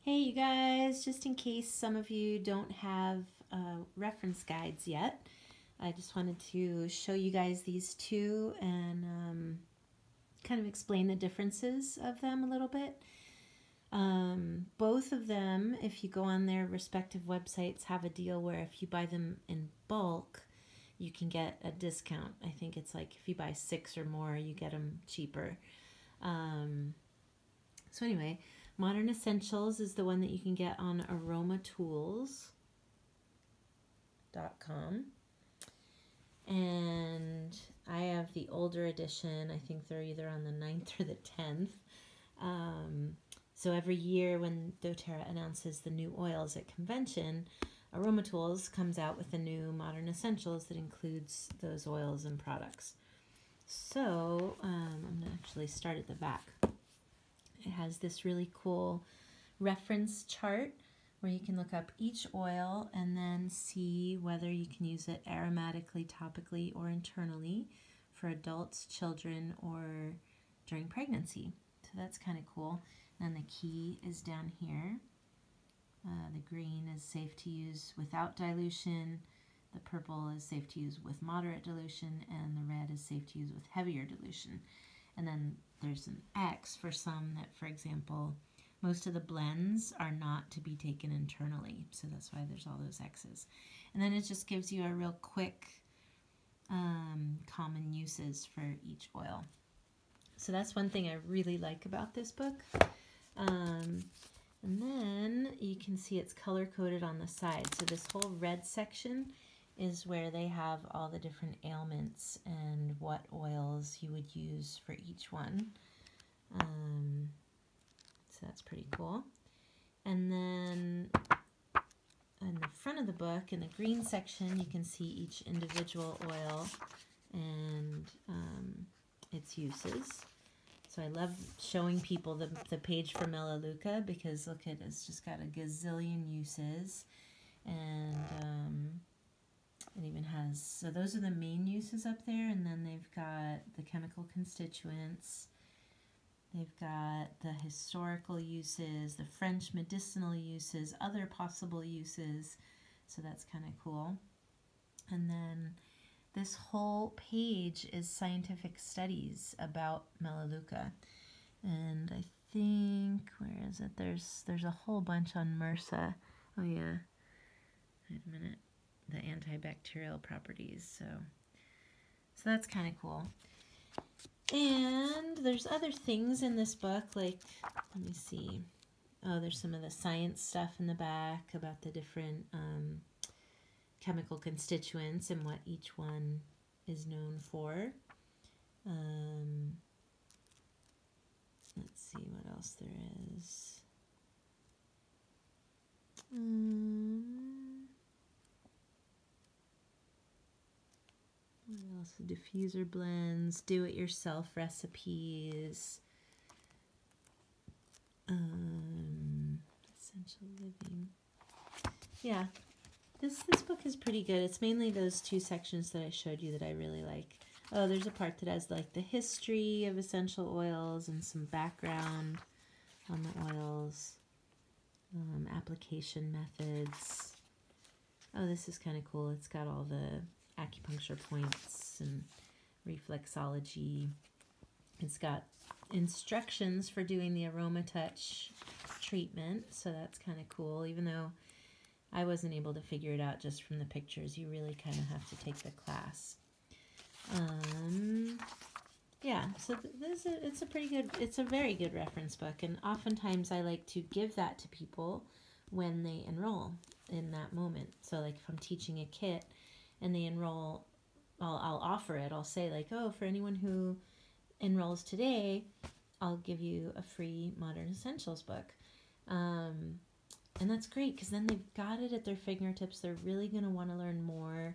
Hey you guys, just in case some of you don't have reference guides yet, I just wanted to show you guys these two and kind of explain the differences of them a little bit. Both of them, if you go on their respective websites, have a deal where if you buy them in bulk, you can get a discount. I think it's like if you buy 6 or more, you get them cheaper. So anyway, Modern Essentials is the one that you can get on aromatools.com. And I have the older edition. I think they're either on the 9th or the 10th. So every year when doTERRA announces the new oils at convention, Aromatools comes out with a new Modern Essentials that includes those oils and products. So I'm going to actually start at the back. It has this really cool reference chart where you can look up each oil and then see whether you can use it aromatically, topically, or internally for adults, children, or during pregnancy. So that's kind of cool. And the key is down here. The green is safe to use without dilution. The purple is safe to use with moderate dilution, and the red is safe to use with heavier dilution. And then there's an X for some that, for example, most of the blends are not to be taken internally. So that's why there's all those X's. And then it just gives you a real quick common uses for each oil. So that's one thing I really like about this book. And then you can see it's color-coded on the side. So this whole red section is where they have all the different ailments and what oils you would use for each one. So that's pretty cool. And then in the front of the book, in the green section, you can see each individual oil and its uses. So I love showing people the page for Melaleuca because look at it, it's just got a gazillion uses. And it even has, so those are the main uses up there, and then they've got the chemical constituents, they've got the historical uses, the French medicinal uses, other possible uses, so that's kind of cool. And then this whole page is scientific studies about Melaleuca. And I think, where is it? There's a whole bunch on MRSA. Oh yeah, wait a minute. The antibacterial properties. So that's kind of cool. And there's other things in this book, like, let me see. Oh, there's some of the science stuff in the back about the different chemical constituents and what each one is known for. Let's see what else there is. What else? Diffuser blends, do-it-yourself recipes, essential living. Yeah, this book is pretty good. It's mainly those two sections that I showed you that I really like. Oh, there's a part that has like the history of essential oils and some background on the oils, application methods. Oh, this is kind of cool. It's got all the acupuncture points and reflexology. It's got instructions for doing the AromaTouch treatment, so that's kind of cool. Even though I wasn't able to figure it out just from the pictures, you really kind of have to take the class. Yeah, so it's a very good reference book, and oftentimes I like to give that to people when they enroll in that moment. So like if I'm teaching a kit and they enroll, I'll offer it. I'll say like, oh, for anyone who enrolls today, I'll give you a free Modern Essentials book. And that's great because then they've got it at their fingertips. They're really going to want to learn more.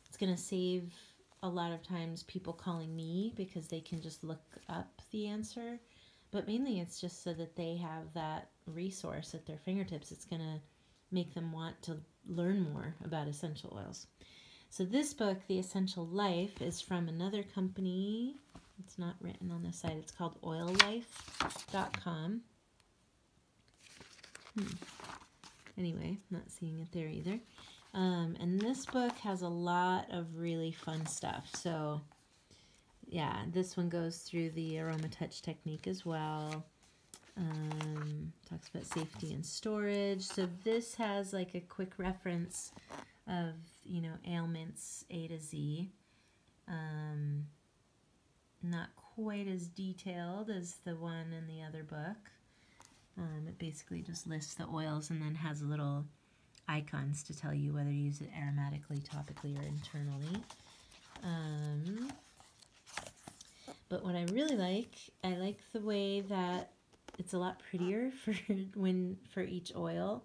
It's going to save a lot of times people calling me because they can just look up the answer. But mainly it's just so that they have that resource at their fingertips. It's going to make them want to learn more about essential oils. So this book, The Essential Life, is from another company. It's not written on the site. It's called oillife.com. Anyway, not seeing it there either. And this book has a lot of really fun stuff. So yeah, this one goes through the AromaTouch technique as well. Talks about safety and storage. So this has like a quick reference of, you know, ailments A to Z. Not quite as detailed as the one in the other book. It basically just lists the oils and then has little icons to tell you whether to use it aromatically, topically, or internally. But what I really like, I like the way that it's a lot prettier for each oil.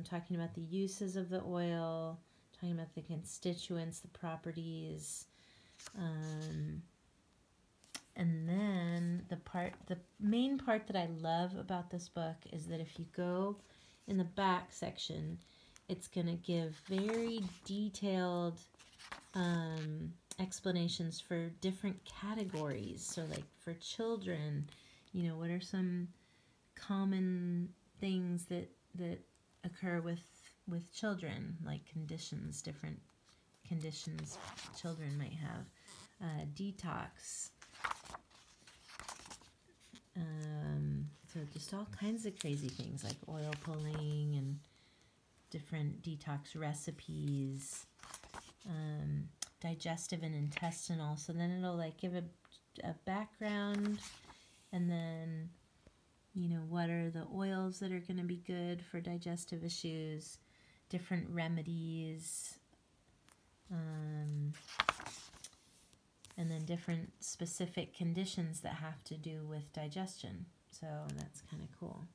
Talking about the uses of the oil, talking about the constituents, the properties, and then the main part that I love about this book is that if you go in the back section, it's going to give very detailed explanations for different categories. So like for children, you know, what are some common things that occur with children, like conditions, different conditions children might have. Detox. So just all kinds of crazy things like oil pulling and different detox recipes, digestive and intestinal. So then it'll like give a background, and then, you know, what are the oils that are going to be good for digestive issues, different remedies, and then different specific conditions that have to do with digestion. So that's kind of cool.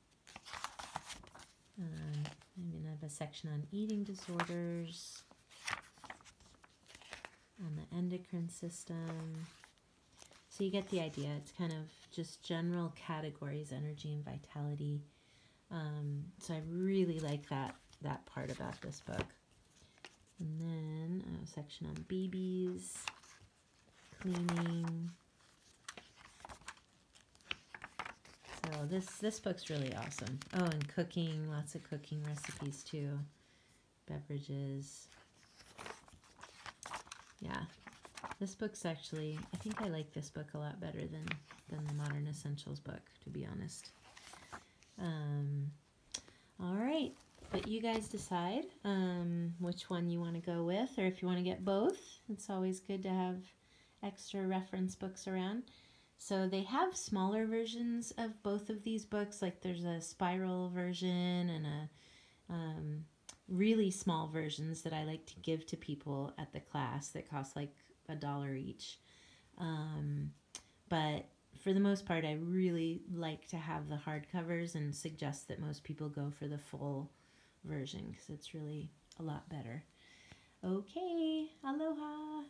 I'm going to have a section on eating disorders, on the endocrine system. So you get the idea. It's kind of just general categories, energy and vitality. So I really like that part about this book. And then a section on babies, cleaning. So this book's really awesome. Oh, and cooking, lots of cooking recipes too. Beverages. Yeah. This book's actually, I think I like this book a lot better than the Modern Essentials book, to be honest. All right, but you guys decide which one you want to go with, or if you want to get both. It's always good to have extra reference books around. So they have smaller versions of both of these books, like there's a spiral version and a really small versions that I like to give to people at the class that cost like $1 each. But for the most part, I really like to have the hardcovers and suggest that most people go for the full version because it's really a lot better. Okay, aloha!